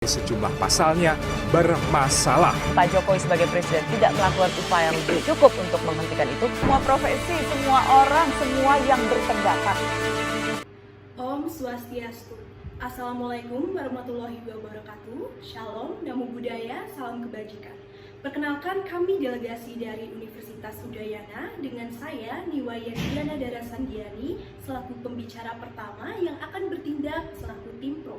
sejumlah pasalnya bermasalah. Pak Jokowi sebagai presiden tidak melakukan upaya yang lebih cukup untuk menghentikan itu. Semua profesi, semua orang, semua yang berpendapat. Om Swastiastu. Assalamualaikum warahmatullahi wabarakatuh. Shalom, namo buddhaya, salam kebajikan. Perkenalkan, kami delegasi dari Universitas Udayana dengan saya Niwaya Diana Darasandiani selaku pembicara pertama yang akan bertindak selaku tim pro.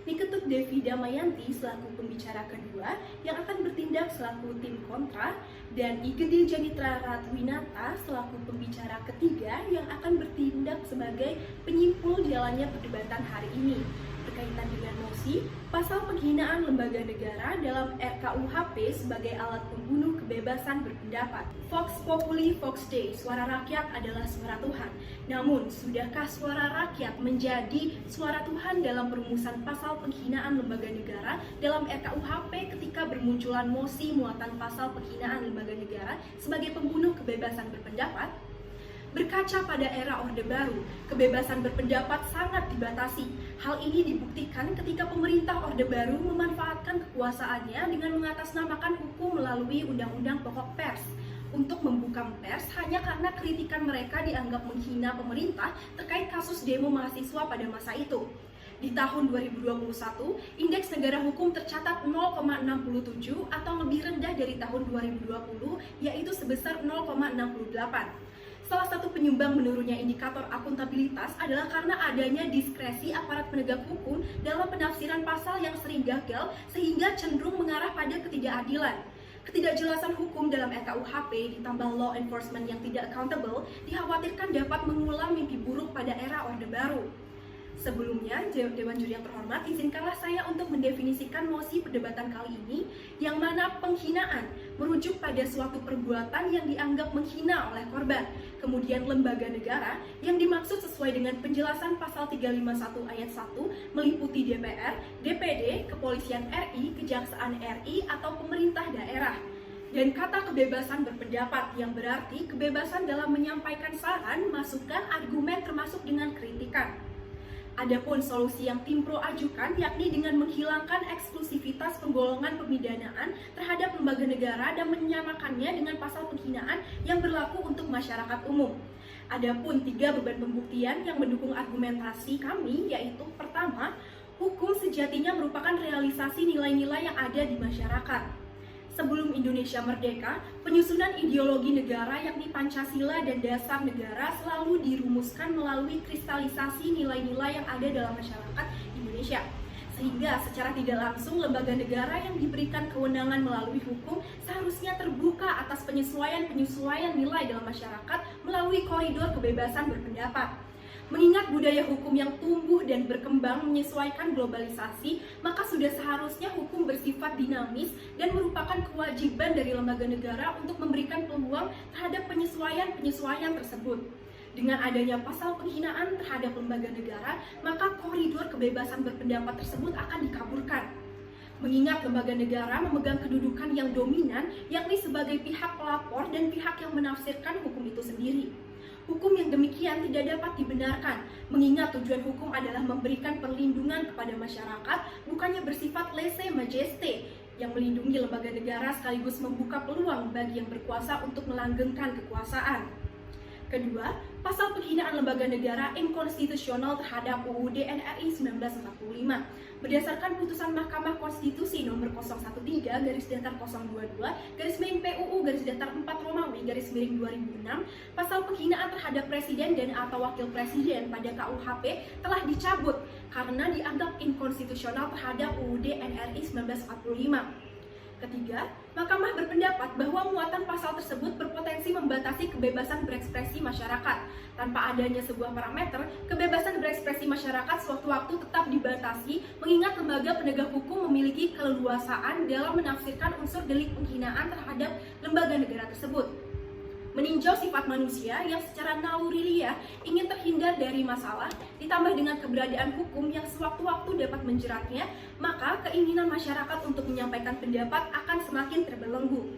Niketut Devi Damayanti selaku pembicara kedua yang akan bertindak selaku tim kontra, dan Igede Janitra Ratwinata selaku pembicara ketiga yang akan bertindak sebagai penyimpul jalannya perdebatan hari ini berkaitan dengan mosi pasal penghinaan lembaga negara dalam RKUHP sebagai alat pembunuh kebebasan berpendapat. Vox Populi Vox Dei, suara rakyat adalah suara Tuhan. Namun, sudahkah suara rakyat menjadi suara Tuhan dalam perumusan pasal penghinaan lembaga negara dalam RKUHP ketika bermunculan mosi muatan pasal penghinaan lembaga negara sebagai pembunuh kebebasan berpendapat? Berkaca pada era Orde Baru, kebebasan berpendapat sangat dibatasi. Hal ini dibuktikan ketika pemerintah Orde Baru memanfaatkan kekuasaannya dengan mengatasnamakan hukum melalui Undang-Undang Pokok Pers untuk membuka pers hanya karena kritikan mereka dianggap menghina pemerintah terkait kasus demo mahasiswa pada masa itu. Di tahun 2021, indeks negara hukum tercatat 0,67 atau lebih rendah dari tahun 2020, yaitu sebesar 0,68. Salah satu penyumbang menurunnya indikator akuntabilitas adalah karena adanya diskresi aparat penegak hukum dalam penafsiran pasal yang sering gagal sehingga cenderung mengarah pada ketidakadilan. Ketidakjelasan hukum dalam RKUHP ditambah law enforcement yang tidak accountable dikhawatirkan dapat mengulang mimpi buruk pada era Orde Baru. Sebelumnya, Dewan Juri yang terhormat, izinkanlah saya untuk mendefinisikan mosi perdebatan kali ini, yang mana penghinaan merujuk pada suatu perbuatan yang dianggap menghina oleh korban. Kemudian lembaga negara yang dimaksud sesuai dengan penjelasan pasal 351 ayat 1 meliputi DPR, DPD, Kepolisian RI, Kejaksaan RI, atau pemerintah daerah. Dan kata kebebasan berpendapat yang berarti kebebasan dalam menyampaikan saran, masukan, argumen termasuk dengan kritikan. Adapun solusi yang tim pro ajukan yakni dengan menghilangkan eksklusivitas penggolongan pemidanaan terhadap lembaga negara dan menyamakannya dengan pasal penghinaan yang berlaku untuk masyarakat umum. Adapun 3 beban pembuktian yang mendukung argumentasi kami yaitu pertama, hukum sejatinya merupakan realisasi nilai-nilai yang ada di masyarakat. Sebelum Indonesia merdeka, penyusunan ideologi negara yakni Pancasila dan dasar negara selalu dirumuskan melalui kristalisasi nilai-nilai yang ada dalam masyarakat Indonesia. Sehingga secara tidak langsung lembaga negara yang diberikan kewenangan melalui hukum seharusnya terbuka atas penyesuaian nilai dalam masyarakat melalui koridor kebebasan berpendapat. Mengingat budaya hukum yang tumbuh dan berkembang menyesuaikan globalisasi, maka sudah seharusnya hukum bersifat dinamis dan merupakan kewajiban dari lembaga negara untuk memberikan peluang terhadap penyesuaian tersebut. Dengan adanya pasal penghinaan terhadap lembaga negara, maka koridor kebebasan berpendapat tersebut akan dikaburkan. Mengingat lembaga negara memegang kedudukan yang dominan, yakni sebagai pihak pelapor dan pihak yang menafsirkan hukum itu sendiri. Hukum yang demikian tidak dapat dibenarkan, mengingat tujuan hukum adalah memberikan perlindungan kepada masyarakat, bukannya bersifat lese-majeste yang melindungi lembaga negara sekaligus membuka peluang bagi yang berkuasa untuk melanggengkan kekuasaan. Kedua, pasal penghinaan lembaga negara inkonstitusional terhadap UUD NRI 1945 berdasarkan putusan Mahkamah Konstitusi nomor 013/022/PUU/4 Romawi /2006, pasal penghinaan terhadap presiden dan atau wakil presiden pada KUHP telah dicabut karena dianggap inkonstitusional terhadap UUD NRI 1945. Ketiga, Mahkamah berpendapat bahwa muatan pasal tersebut berpotensi membatasi kebebasan berekspresi masyarakat. Tanpa adanya sebuah parameter, kebebasan berekspresi masyarakat sewaktu-waktu tetap dibatasi, mengingat lembaga penegak hukum memiliki keleluasaan dalam menafsirkan unsur delik penghinaan terhadap lembaga negara tersebut. Meninjau sifat manusia yang secara naluriah ingin terhindar dari masalah, ditambah dengan keberadaan hukum yang sewaktu-waktu dapat menjeratnya, maka keinginan masyarakat untuk menyampaikan pendapat akan semakin terbelenggu.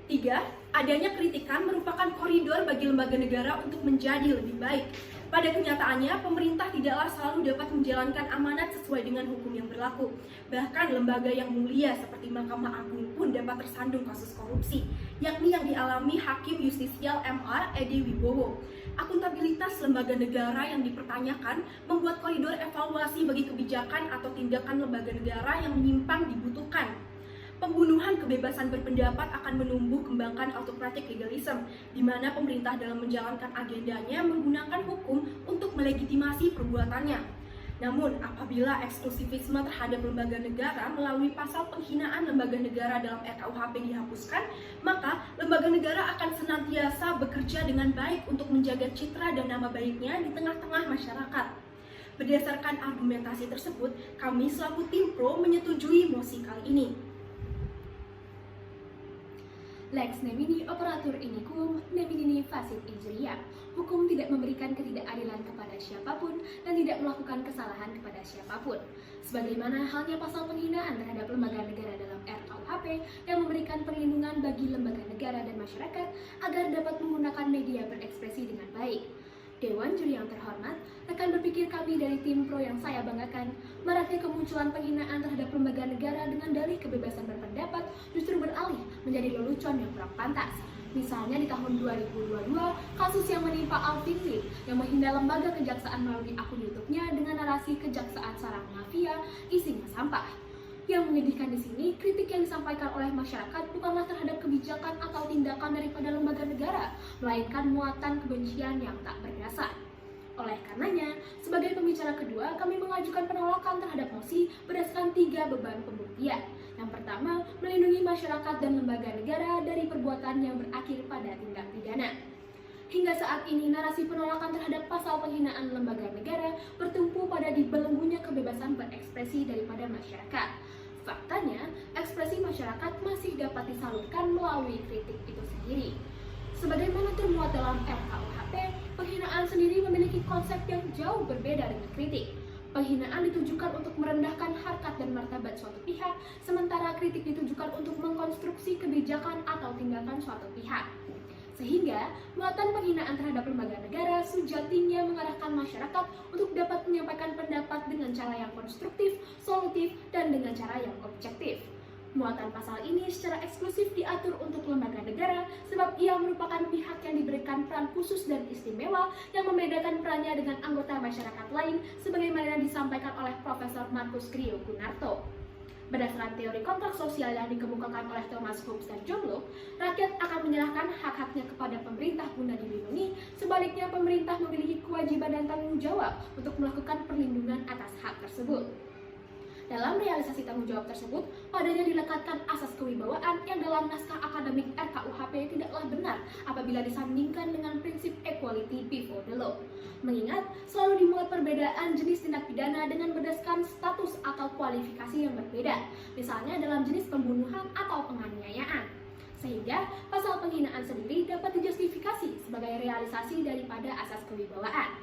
3. Adanya kritikan merupakan koridor bagi lembaga negara untuk menjadi lebih baik. Pada kenyataannya, pemerintah tidaklah selalu dapat menjalankan amanat sesuai dengan hukum yang berlaku. Bahkan lembaga yang mulia seperti Mahkamah Agung pun dapat tersandung kasus korupsi, yakni yang dialami Hakim Yustisial MR Edi Wibowo. Akuntabilitas lembaga negara yang dipertanyakan membuat koridor evaluasi bagi kebijakan atau tindakan lembaga negara yang menyimpang dibutuhkan. Pembunuhan kebebasan berpendapat akan menumbuh kembangkan autocratic legalism, di mana pemerintah dalam menjalankan agendanya menggunakan hukum untuk melegitimasi perbuatannya. Namun, apabila eksklusivisme terhadap lembaga negara melalui pasal penghinaan lembaga negara dalam RKUHP dihapuskan, maka lembaga negara akan senantiasa bekerja dengan baik untuk menjaga citra dan nama baiknya di tengah-tengah masyarakat. Berdasarkan argumentasi tersebut, kami selaku tim pro menyetujui mosi kali ini. Lex nemini operatur iniquum nemini facit injuria. Hukum tidak memberikan ketidakadilan kepada siapapun dan tidak melakukan kesalahan kepada siapapun. Sebagaimana halnya pasal penghinaan terhadap lembaga negara dalam RKUHP yang memberikan perlindungan bagi lembaga negara dan masyarakat agar dapat menggunakan media berekspresi dengan baik. Dewan juri yang terhormat, rekan berpikir kami dari tim pro yang saya banggakan, maraknya kemunculan penghinaan terhadap lembaga negara dengan dalih kebebasan berpendapat justru beralih menjadi lelucon yang kurang pantas. Misalnya di tahun 2022, kasus yang menimpa Alvin Lim yang menghina lembaga kejaksaan melalui akun YouTube-nya dengan narasi kejaksaan sarang mafia isinya sampah. Yang menyedihkan di sini, kritik yang disampaikan oleh masyarakat bukanlah terhadap kebijakan atau tindakan daripada lembaga negara, melainkan muatan kebencian yang tak berdasar. Oleh karenanya, sebagai pembicara kedua, kami mengajukan penolakan terhadap mosi berdasarkan 3 beban pembuktian. Yang pertama, melindungi masyarakat dan lembaga negara dari perbuatan yang berakhir pada tindak pidana. Hingga saat ini, narasi penolakan terhadap pasal penghinaan lembaga negara bertumpu pada dibelenggunya kebebasan berekspresi daripada masyarakat. Faktanya, ekspresi masyarakat masih dapat disalurkan melalui kritik itu sendiri. Sebagaimana termuat dalam RKUHP, penghinaan sendiri memiliki konsep yang jauh berbeda dengan kritik. Penghinaan ditujukan untuk merendahkan harkat dan martabat suatu pihak, sementara kritik ditujukan untuk mengkonstruksi kebijakan atau tindakan suatu pihak. Sehingga, muatan penghinaan terhadap lembaga negara sejatinya mengarahkan masyarakat untuk dapat menyampaikan pendapat dengan cara yang konstruktif, solutif, dan dengan cara yang objektif. Muatan pasal ini secara eksklusif diatur untuk lembaga negara sebab ia merupakan pihak yang diberikan peran khusus dan istimewa yang membedakan perannya dengan anggota masyarakat lain sebagaimana disampaikan oleh Profesor Markus Krio Gunarto. Berdasarkan teori kontrak sosial yang dikemukakan oleh Thomas Hobbes dan John Locke, rakyat akan menyerahkan hak-haknya kepada pemerintah guna dilindungi, sebaliknya pemerintah memiliki kewajiban dan tanggung jawab untuk melakukan perlindungan atas hak tersebut. Dalam realisasi tanggung jawab tersebut, padanya dilekatkan asas kewibawaan yang dalam naskah akademik RKUHP tidaklah benar apabila disandingkan dengan prinsip equality before the law. Mengingat selalu dimuat perbedaan jenis tindak pidana dengan berdasarkan status atau kualifikasi yang berbeda, misalnya dalam jenis pembunuhan atau penganiayaan. Sehingga pasal penghinaan sendiri dapat dijustifikasi sebagai realisasi daripada asas kewibawaan.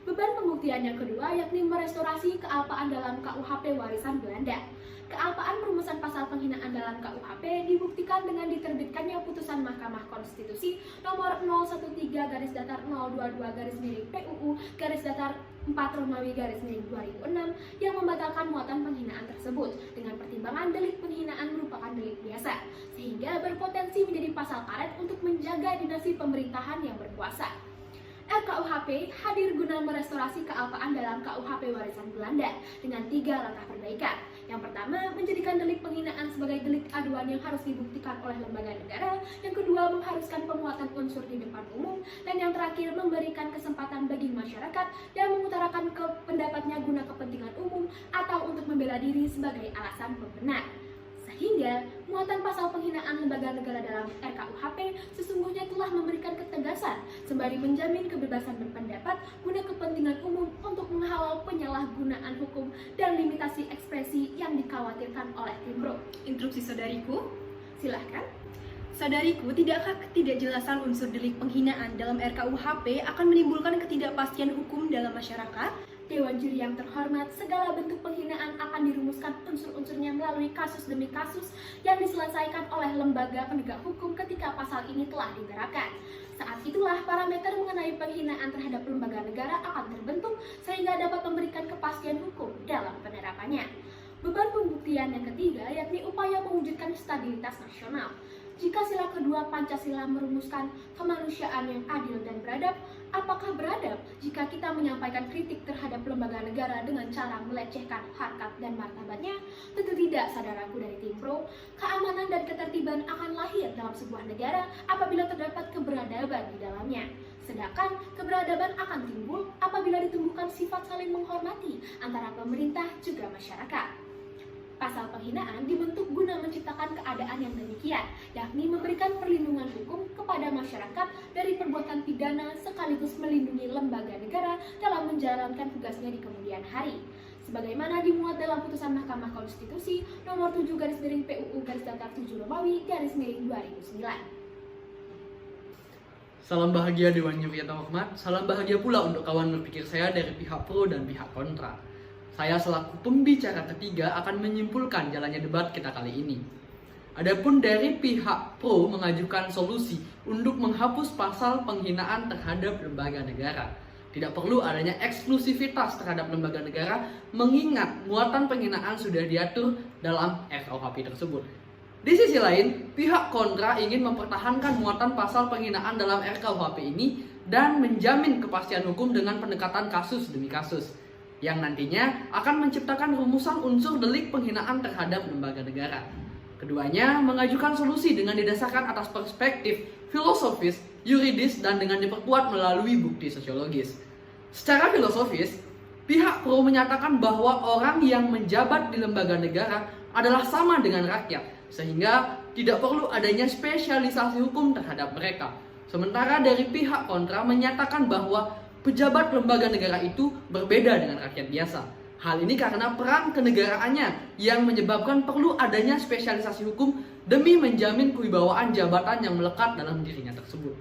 Beban pembuktian yang kedua yakni merestorasi kealpaan dalam KUHP warisan Belanda. Kealpaan perumusan pasal penghinaan dalam KUHP dibuktikan dengan diterbitkannya putusan Mahkamah Konstitusi nomor 013/22/PUU/4-2006 yang membatalkan muatan penghinaan tersebut dengan pertimbangan delik penghinaan merupakan delik biasa, sehingga berpotensi menjadi pasal karet untuk menjaga dinasti pemerintahan yang berkuasa. RKUHP hadir guna merestorasi kealpaan dalam KUHP warisan Belanda dengan 3 langkah perbaikan. Yang pertama, menjadikan delik penghinaan sebagai delik aduan yang harus dibuktikan oleh lembaga negara. Yang kedua, mengharuskan pemuatan unsur di depan umum. Dan yang terakhir, memberikan kesempatan bagi masyarakat yang mengutarakan pendapatnya guna kepentingan umum atau untuk membela diri sebagai alasan pembenar. Sehingga, muatan pasal penghinaan lembaga negara dalam RKUHP sesungguhnya telah memberikan ketegasan sembari menjamin kebebasan berpendapat guna kepentingan umum untuk menghalau penyalahgunaan hukum dan limitasi ekspresi yang dikhawatirkan oleh tim pro. Interupsi saudariku, Silahkan. Saudariku, tidakkah ketidakjelasan unsur delik penghinaan dalam RKUHP akan menimbulkan ketidakpastian hukum dalam masyarakat? Dewan juri yang terhormat, segala bentuk penghinaan akan dirumuskan unsur-unsurnya melalui kasus demi kasus yang diselesaikan oleh lembaga penegak hukum ketika pasal ini telah diterapkan. Saat itulah parameter mengenai penghinaan terhadap lembaga negara akan terbentuk sehingga dapat memberikan kepastian hukum dalam penerapannya. Beban pembuktian yang ketiga yakni upaya mewujudkan stabilitas nasional. Jika sila kedua Pancasila merumuskan kemanusiaan yang adil dan beradab, apakah beradab jika kita menyampaikan kritik terhadap lembaga negara dengan cara melecehkan harkat dan martabatnya? Tentu tidak, saudaraku dari Tim Pro. Keamanan dan ketertiban akan lahir dalam sebuah negara apabila terdapat keberadaban di dalamnya. Sedangkan keberadaban akan timbul apabila ditumbuhkan sifat saling menghormati antara pemerintah juga masyarakat. Pasal penghinaan dibentuk guna menciptakan keadaan yang demikian, yakni memberikan perlindungan hukum kepada masyarakat dari perbuatan pidana sekaligus melindungi lembaga negara dalam menjalankan tugasnya di kemudian hari. Sebagaimana dimuat dalam putusan Mahkamah Konstitusi nomor 7/PUU-7/7 2009. Salam bahagia Dewan Juri atau Rahmat, salam bahagia pula untuk kawan berpikir saya dari pihak pro dan pihak kontra. Saya selaku pembicara ketiga akan menyimpulkan jalannya debat kita kali ini. Adapun dari pihak pro mengajukan solusi untuk menghapus pasal penghinaan terhadap lembaga negara. Tidak perlu adanya eksklusivitas terhadap lembaga negara mengingat muatan penghinaan sudah diatur dalam RKUHP tersebut. Di sisi lain, pihak kontra ingin mempertahankan muatan pasal penghinaan dalam RKUHP ini dan menjamin kepastian hukum dengan pendekatan kasus demi kasus, yang nantinya akan menciptakan rumusan unsur delik penghinaan terhadap lembaga negara. Keduanya mengajukan solusi dengan didasarkan atas perspektif filosofis, yuridis, dan dengan diperkuat melalui bukti sosiologis. Secara filosofis, pihak pro menyatakan bahwa orang yang menjabat di lembaga negara adalah sama dengan rakyat, sehingga tidak perlu adanya spesialisasi hukum terhadap mereka. Sementara dari pihak kontra menyatakan bahwa pejabat lembaga negara itu berbeda dengan rakyat biasa. Hal ini karena peran kenegaraannya yang menyebabkan perlu adanya spesialisasi hukum demi menjamin kewibawaan jabatan yang melekat dalam dirinya tersebut.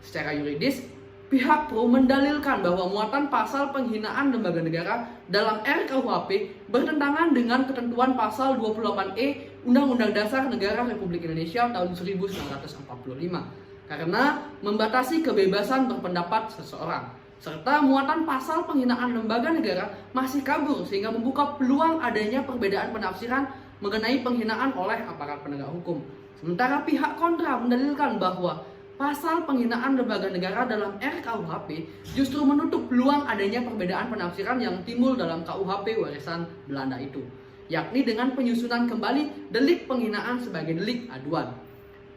Secara yuridis, pihak pro mendalilkan bahwa muatan pasal penghinaan lembaga negara dalam RKUHP bertentangan dengan ketentuan pasal 28E Undang-Undang Dasar Negara Republik Indonesia tahun 1945 karena membatasi kebebasan berpendapat seseorang. Serta muatan pasal penghinaan lembaga negara masih kabur sehingga membuka peluang adanya perbedaan penafsiran mengenai penghinaan oleh aparat penegak hukum. Sementara pihak kontra mendalilkan bahwa pasal penghinaan lembaga negara dalam RKUHP justru menutup peluang adanya perbedaan penafsiran yang timbul dalam KUHP warisan Belanda itu, yakni dengan penyusunan kembali delik penghinaan sebagai delik aduan.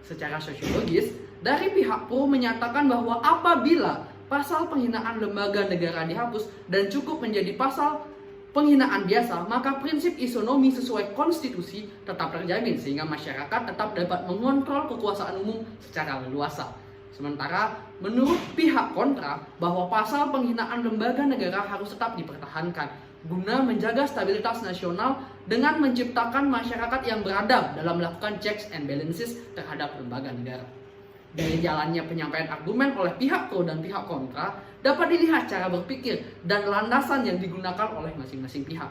Secara sosiologis, dari pihak pro menyatakan bahwa apabila pasal penghinaan lembaga negara dihapus dan cukup menjadi pasal penghinaan biasa, maka prinsip isonomi sesuai konstitusi tetap terjamin sehingga masyarakat tetap dapat mengontrol kekuasaan umum secara leluasa. Sementara menurut pihak kontra bahwa pasal penghinaan lembaga negara harus tetap dipertahankan guna menjaga stabilitas nasional dengan menciptakan masyarakat yang beradab dalam melakukan checks and balances terhadap lembaga negara. Dari jalannya penyampaian argumen oleh pihak pro dan pihak kontra dapat dilihat cara berpikir dan landasan yang digunakan oleh masing-masing pihak.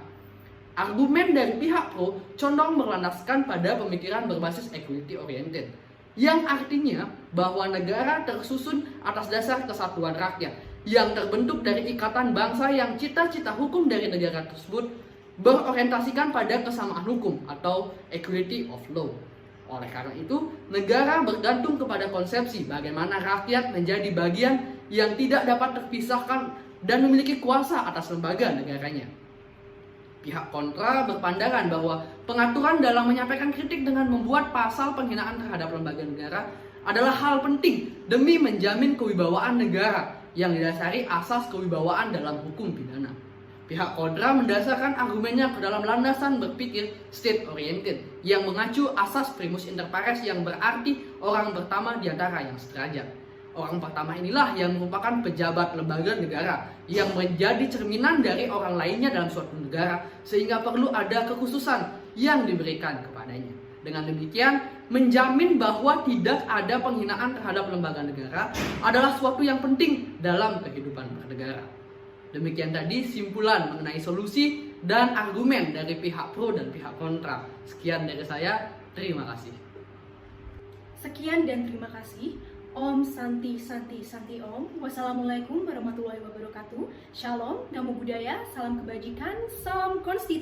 Argumen dari pihak pro condong berlandaskan pada pemikiran berbasis equity oriented, yang artinya bahwa negara tersusun atas dasar kesatuan rakyat yang terbentuk dari ikatan bangsa yang cita-cita hukum dari negara tersebut berorientasikan pada kesamaan hukum atau equality of law. Oleh karena itu, negara bergantung kepada konsepsi bagaimana rakyat menjadi bagian yang tidak dapat terpisahkan dan memiliki kuasa atas lembaga negaranya. Pihak kontra berpandangan bahwa pengaturan dalam menyampaikan kritik dengan membuat pasal penghinaan terhadap lembaga negara adalah hal penting demi menjamin kewibawaan negara yang didasari asas kewibawaan dalam hukum pidana. Pihak kontra mendasarkan argumennya ke dalam landasan berpikir state oriented yang mengacu asas primus inter pares yang berarti orang pertama di antara yang sederajat. Orang pertama inilah yang merupakan pejabat lembaga negara yang menjadi cerminan dari orang lainnya dalam suatu negara sehingga perlu ada kekhususan yang diberikan kepadanya. Dengan demikian, menjamin bahwa tidak ada penghinaan terhadap lembaga negara adalah suatu yang penting dalam kehidupan bernegara. Demikian tadi simpulan mengenai solusi dan argumen dari pihak pro dan pihak kontra. Sekian dari saya, terima kasih. Sekian dan terima kasih. Om Santi Santi Santi Om. Wassalamualaikum warahmatullahi wabarakatuh. Shalom, namo buddhaya, salam kebajikan, salam konstitusi.